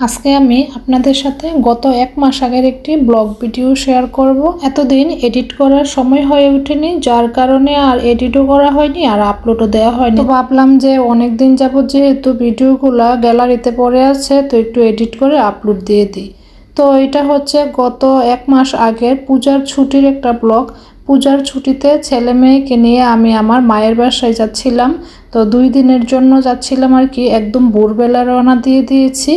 আজকে আমি আপনাদের সাথে গত এক মাস আগের একটি ব্লগ ভিডিও শেয়ার করব। এতদিন এডিট করার সময় হয়ে ওঠেনি, যার কারণে আর এডিটও করা হয়নি আর আপলোডও দেওয়া হয়নি। তো ভাবলাম যে অনেক দিন যাবত যেহেতু ভিডিওগুলো গ্যালারিতে পড়ে আছে, তো একটু এডিট করে আপলোড দিয়ে দিই। তো এটা হচ্ছে গত এক মাস আগের পূজার ছুটির একটা ব্লগ। পূজার ছুটিতে ছেলে মেয়েকে নিয়ে আমি আমার মায়ের বাসায় যাচ্ছিলাম। তো 2 দিনের জন্য যাচ্ছিলাম আর কি। একদম ভোরবেলা রওনা দিয়ে দিয়েছি।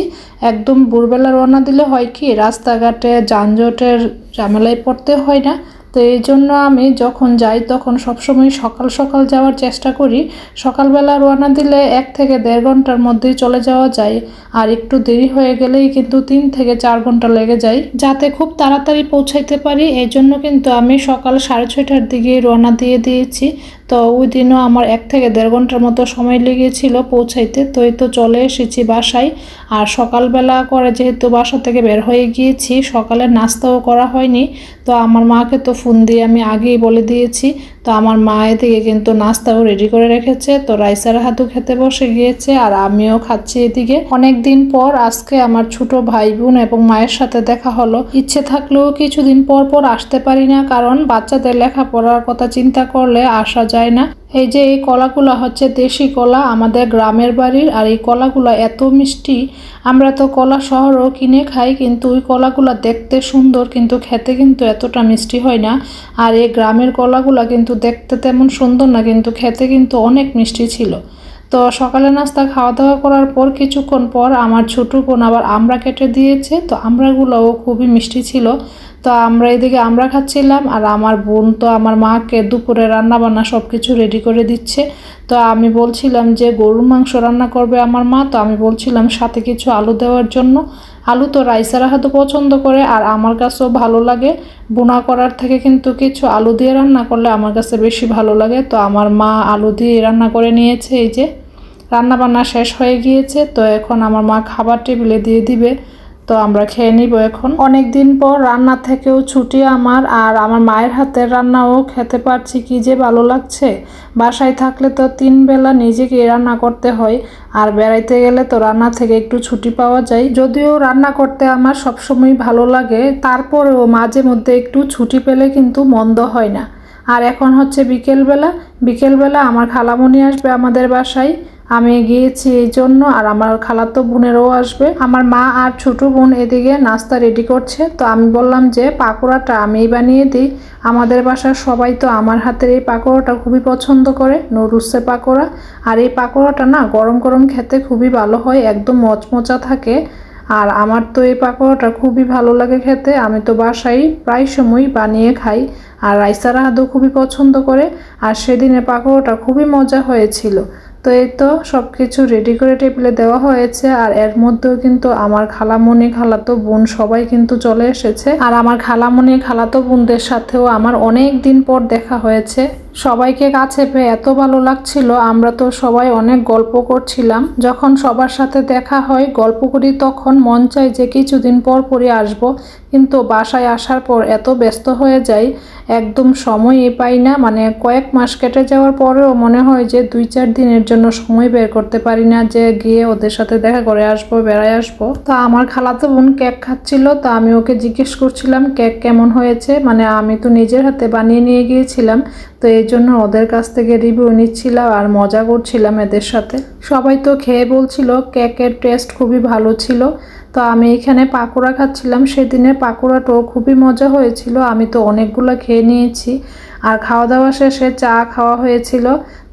একদম ভোরবেলা রওনা দিলে হয় কি, রাস্তাঘাটে যানজটের ঝামেলায় পড়তে হয় না। তো এই জন্য আমি যখন যাই তখন সবসময় সকাল সকাল যাওয়ার চেষ্টা করি। সকালবেলা রওনা দিলে 1 থেকে 1.5 ঘন্টার মধ্যেই চলে যাওয়া যায়, আর একটু দেরি হয়ে গেলেই কিন্তু 3 থেকে 4 ঘন্টা লেগে যায়, যাতে খুব তাড়াতাড়ি পৌঁছাইতে পারি। এই জন্য কিন্তু আমি সকাল 6:30টার দিকে রওনা দিয়ে দিয়েছি। তো ওই দিনও আমার 1 থেকে 1.5 ঘন্টার মতো সময় লেগেছিল পৌঁছাইতে। তো এই তো চলে এসেছি বাসায়। আর সকালবেলা করে যেহেতু বাসা থেকে বের হয়ে গিয়েছি, সকালের নাস্তাও করা হয়নি। তো আমার মাকে তো ফোন দিয়ে আমি আগেই বলে দিয়েছি। তো আমার মা এদিকে কিন্তু নাস্তাও রেডি করে রেখেছে। তো রাইসার হাতু খেতে বসে গিয়েছে আর আমিও খাচ্ছি এদিকে। অনেক দিন পর আজকে আমার ছোট ভাই বোন এবং মায়ের সাথে দেখা হলো। ইচ্ছে থাকলেও কিছুদিন পর পর আসতে পারি না, কারণ বাচ্চাদের লেখাপড়ার কথা চিন্তা করলে আসা যায় না। এই যে এই কলাগুলো হচ্ছে দেশি কলা, আমাদের গ্রামের বাড়ির। আর এই কলাগুলো এত মিষ্টি। আমরা তো কলা শহরেও কিনে খাই, কিন্তু ওই কলাগুলো দেখতে সুন্দর কিন্তু খেতে কিন্তু এতটা মিষ্টি হয় না। আর এই গ্রামের কলাগুলো কিন্তু দেখতে তেমন সুন্দর না, কিন্তু খেতে কিন্তু অনেক মিষ্টি ছিল। তো সকালে নাস্তা খাওয়া দাওয়া করার পর কিছুক্ষণ পর আমার ছোটো বোন আবার আমড়া কেটে দিয়েছে। তো আমড়াগুলোও খুবই মিষ্টি ছিল। তো আমরা এদিকে আমড়া খাচ্ছিলাম, আর আমার বোন তো আমার মাকে দুপুরে রান্না বান্না সব কিছু রেডি করে দিচ্ছে। তো আমি বলছিলাম যে গরুর মাংস রান্না করবে আমার মা। তো আমি বলছিলাম সাথে কিছু আলু দেওয়ার জন্য। আলু তো রাইসারা হয়তো পছন্দ করে, আর আমার কাছেও ভালো লাগে। বোনা করার থেকে কিন্তু কিছু আলু দিয়ে রান্না করলে আমার কাছে বেশি ভালো লাগে। তো আমার মা আলু দিয়ে রান্না করে নিয়েছে। এই যে রান্না বান্না শেষ হয়ে গিয়েছে। তো এখন আমার মা খাবার টেবিলে দিয়ে দিবে। তো আমরা খেয়ে নিব এখন। অনেক দিন পর রান্না থেকেও ছুটি আমার, আর আমার মায়ের হাতের রান্নাও খেতে পারছি, কি যে ভালো লাগছে। বাসায় থাকলে তো 3 বেলা নিজেকে রান্না করতে হয়, আর বেড়াইতে গেলে তো রান্না থেকে একটু ছুটি পাওয়া যায়। যদিও রান্না করতে আমার সবসময় ভালো লাগে, তারপরেও মাঝে মধ্যে একটু ছুটি পেলে কিন্তু মন্দ হয় না। আর এখন হচ্ছে বিকেলবেলা আমার খালামণি আসবে আমাদের বাসায়। আমি গিয়েছি এই জন্য, আর আমার খালাতো বোনেরও আসবে। আমার মা আর ছোট বোন এদিকে নাস্তা রেডি করছে। তো আমি বললাম যে পাকোড়াটা আমিই বানিয়ে দিই। আমাদের বাসার সবাই তো আমার হাতের এই পাকোড়াটা খুবই পছন্দ করে, নুডলসের পাকোড়া। আর এই পাকোড়াটা না গরম গরম খেতে খুবই ভালো হয়, একদম মচমচা থাকে। আর আমার তো এই পাকোড়াটা খুবই ভালো লাগে খেতে। আমি তো বাসায় প্রায় সময় বানিয়ে খাই। আর রাইসারা হাদু খুবই পছন্দ করে। আর সেদিনের পাকোড়াটা খুবই মজা হয়েছিল। তো এই তো সব কিছু রেডি করে টেবিলে দেওয়া হয়েছে। আর এর মধ্যেও কিন্তু আমার খালামণি খালাতো বোন সবাই কিন্তু চলে এসেছে। আর আমার খালামণি খালাতো বোনদের সাথেও আমার অনেক দিন পর দেখা হয়েছে। সবাইকে কাছে পেয়ে এত ভালো লাগছিল। আমরা তো সবাই অনেক গল্প করছিলাম। যখন সবার সাথে দেখা হয় গল্প করি, তখন মন চায় যে কিছুদিন পর পরই আসবো, কিন্তু বাসায় আসার পর এত ব্যস্ত হয়ে যাই, একদম সময়ই পাই না। মানে কয়েক মাস কেটে যাওয়ার পরেও মনে হয় যে 2-4 দিনের জন্য সময় বের করতে পারি না যে গিয়ে ওদের সাথে দেখা করে আসবো, বেড়ায় আসবো। তো আমার খালাতো বোন কেক খাচ্ছিল। তো আমি ওকে জিজ্ঞেস করছিলাম কেক কেমন হয়েছে। মানে আমি তো নিজের হাতে বানিয়ে নিয়ে গিয়েছিলাম, তো এই জন্য ওদের কাছ থেকে রিভিউ নিচ্ছিলাম আর মজা করছিলাম এদের সাথে। সবাই তো খেয়ে বলছিল কেকের টেস্ট খুবই ভালো ছিল। তো আমি এখানে পাকোড়া খাচ্ছিলাম। সেদিনের পাকোড়াটাও খুবই মজা হয়েছিল। আমি তো অনেকগুলো খেয়ে নিয়েছি। আর খাওয়া দাওয়া শেষে চা খাওয়া হয়েছিল।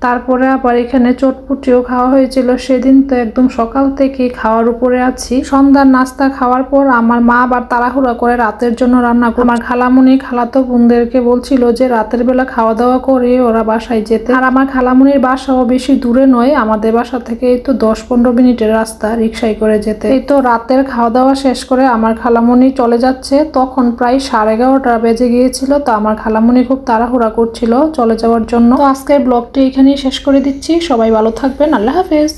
তারপরে আবার এখানে চটপুটিও খাওয়া হয়েছিল। সেদিন তো একদম সকাল থেকে খাওয়ার উপরে আছি। সন্ধ্যার নাস্তা খাওয়ার পর আমার মা আবার তাড়াহুড়া করে রাতের জন্য রান্না করে আমার খালামণি খালাতো বোনদেরকে বলছিল যে রাতের বেলা খাওয়া দাওয়া করে ওরা বাসায় যেতে। আর আমার খালামণির বাসাও বেশি দূরে নয়, আমাদের বাসা থেকে এই তো 10-15 মিনিটের রাস্তা রিক্সায় করে যেতে। এই তো রাতের খাওয়া দাওয়া শেষ করে আমার খালামণি চলে যাচ্ছে। তখন প্রায় 11:30 বেজে গিয়েছিল। তো আমার খালামণি খুব তাড়াহুড়া করছিল চলে যাওয়ার জন্য। তো আজকের ব্লগটি এখানেই শেষ করে দিচ্ছি। সবাই ভালো থাকবেন। আল্লাহ হাফেজ।